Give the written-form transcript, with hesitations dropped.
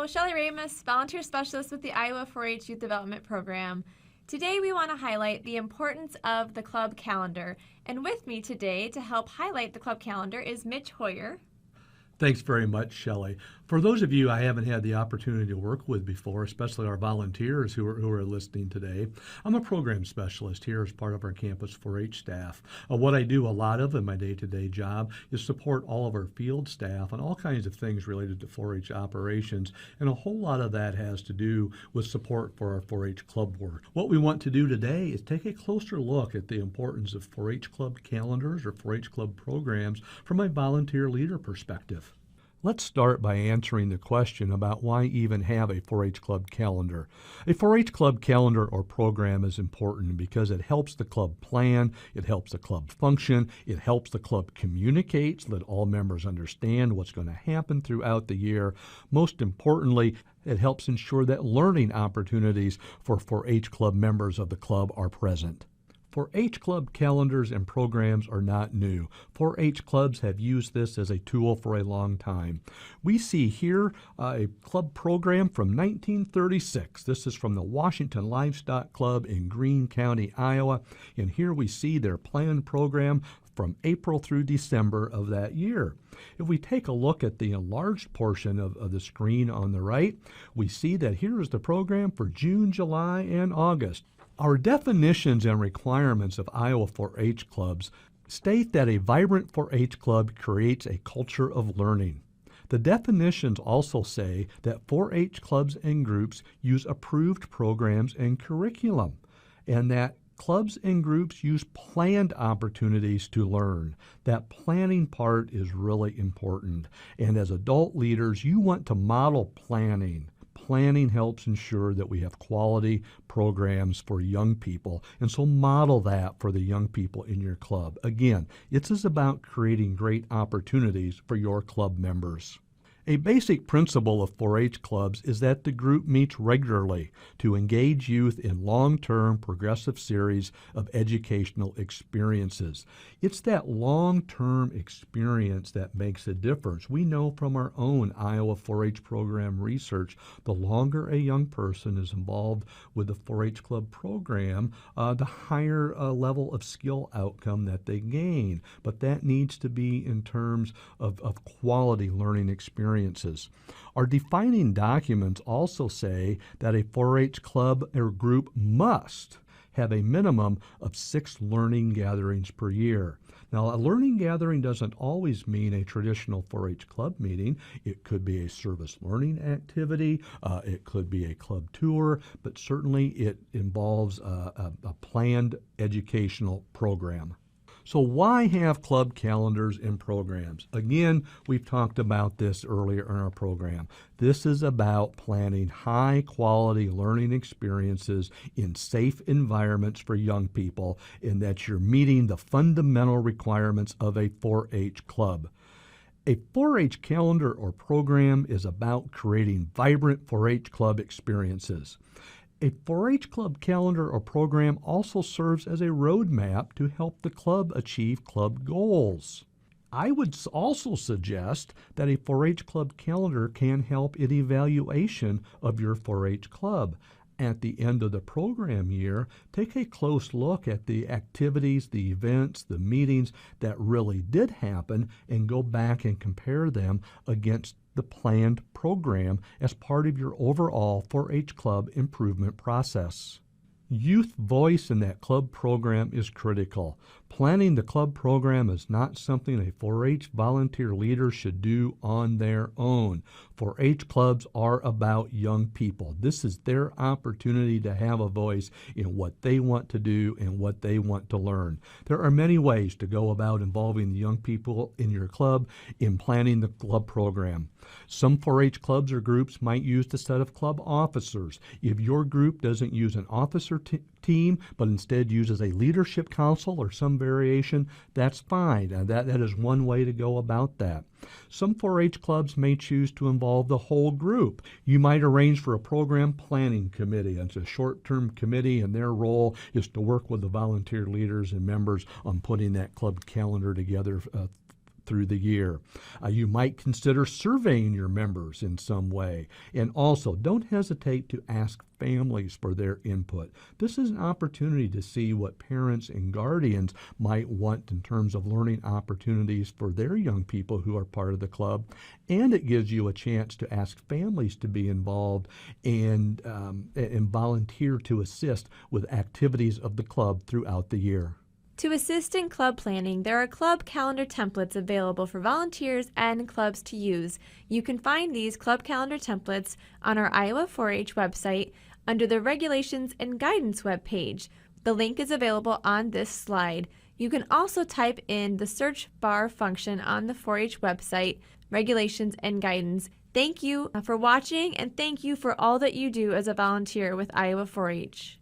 Hello, Shelly Ramus, Volunteer Specialist with the Iowa 4-H Youth Development Program. Today we want to highlight the importance of the club calendar. And with me today to help highlight the club calendar is Mitch Hoyer. Thanks very much, Shelley. For those of you I haven't had the opportunity to work with before, especially our volunteers who are listening today, I'm a program specialist here as part of our Campus 4-H staff. What I do a lot of in my day-to-day job is support all of our field staff on all kinds of things related to 4-H operations, and a whole lot of that has to do with support for our 4-H club work. What we want to do today is take a closer look at the importance of 4-H club calendars or 4-H club programs from a volunteer leader perspective. Let's start by answering the question about why even have a 4-H club calendar. A 4-H club calendar or program is important because it helps the club plan, it helps the club function, it helps the club communicate so that all members understand what's going to happen throughout the year. Most importantly, it helps ensure that learning opportunities for 4-H club members of the club are present. 4-H club calendars and programs are not new. 4-H clubs have used this as a tool for a long time. We see here a club program from 1936. This is from the Washington Livestock Club in Greene County, Iowa. And here we see their planned program from April through December of that year. If we take a look at the enlarged portion of the screen on the right, we see that here is the program for June, July, and August. Our definitions and requirements of Iowa 4-H clubs state that a vibrant 4-H club creates a culture of learning. The definitions also say that 4-H clubs and groups use approved programs and curriculum, and that clubs and groups use planned opportunities to learn. That planning part is really important, and as adult leaders, you want to model planning. Planning helps ensure that we have quality programs for young people, and so model that for the young people in your club. Again, it's about creating great opportunities for your club members. A basic principle of 4-H clubs is that the group meets regularly to engage youth in long-term progressive series of educational experiences. It's that long-term experience that makes a difference. We know from our own Iowa 4-H program research, the longer a young person is involved with the 4-H club program, the higher level of skill outcome that they gain. But that needs to be in terms of quality learning experiences. Our defining documents also say that a 4-H club or group must have a minimum of 6 learning gatherings per year. Now, a learning gathering doesn't always mean a traditional 4-H club meeting. It could be a service learning activity, it could be a club tour, but certainly it involves a planned educational program. So why have club calendars and programs? Again, we've talked about this earlier in our program. This is about planning high-quality learning experiences in safe environments for young people, and that you're meeting the fundamental requirements of a 4-H club. A 4-H calendar or program is about creating vibrant 4-H club experiences. A 4-H club calendar or program also serves as a roadmap to help the club achieve club goals. I would also suggest that a 4-H club calendar can help in evaluation of your 4-H club. At the end of the program year, take a close look at the activities, the events, the meetings that really did happen, and go back and compare them against the planned program as part of your overall 4-H club improvement process. Youth voice in that club program is critical. Planning the club program is not something a 4-H volunteer leader should do on their own. 4-H clubs are about young people. This is their opportunity to have a voice in what they want to do and what they want to learn. There are many ways to go about involving the young people in your club in planning the club program. Some 4-H clubs or groups might use the set of club officers. If your group doesn't use an officer team, but instead uses a leadership council or some variation, that's fine. That is one way to go about that. Some 4-H clubs may choose to involve the whole group. You might arrange for a program planning committee. It's a short-term committee, and their role is to work with the volunteer leaders and members on putting that club calendar together through the year. You might consider surveying your members in some way. And also, don't hesitate to ask families for their input. This is an opportunity to see what parents and guardians might want in terms of learning opportunities for their young people who are part of the club. And it gives you a chance to ask families to be involved and volunteer to assist with activities of the club throughout the year. To assist in club planning, there are club calendar templates available for volunteers and clubs to use. You can find these club calendar templates on our Iowa 4-H website under the Regulations and Guidance webpage. The link is available on this slide. You can also type in the search bar function on the 4-H website, Regulations and Guidance. Thank you for watching, and thank you for all that you do as a volunteer with Iowa 4-H.